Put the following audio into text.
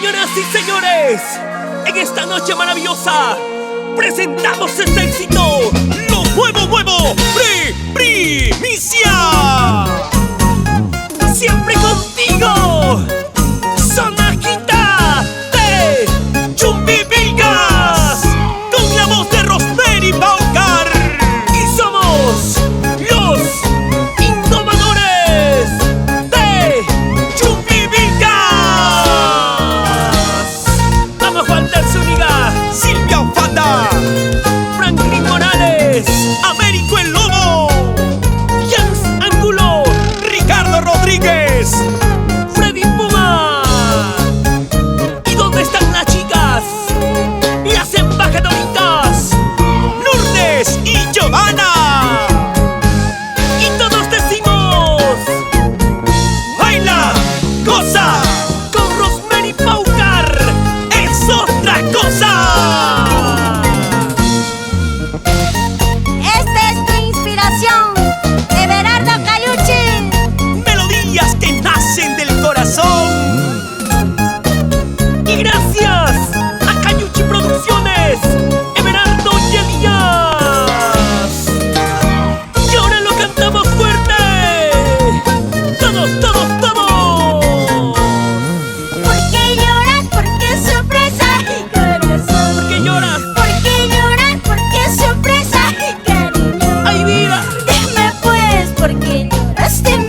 Señoras y señores, en esta noche maravillosa presentamos este éxito. Lo muevo, primicia. Siempre contigo, Sonajita de Chumbimilgas, con la voz de Rosemary Paucar. Y somos los innovadores de Chumbimilgas. Vamos, Juan de Zúñiga, Silvia Ofanda, Franklin Morales, Américo el Lobo, Jans Angulo, Ricardo Rodríguez, Freddy Puma. ¿Y dónde están las chicas? Las embajadoritas Lourdes y Giovanna. Y todos decimos: baila, goza, con Rosemary Paucar es otra cosa. Esta es tu inspiración, Everardo Caliucci. Melodías que nacen del corazón. Y gracias a Caliucci Producciones, Everardo y Elías. Y ahora lo cantamos fuerte. Todos. ¿Por qué lloras? ¿Por qué sorpresa? Corazón. ¿Por qué lloras? ¿Por qué lloras? ¿Por qué sorpresa? Cariño. ¡Ay, vida! Dime pues, ¿por qué lloras? Dime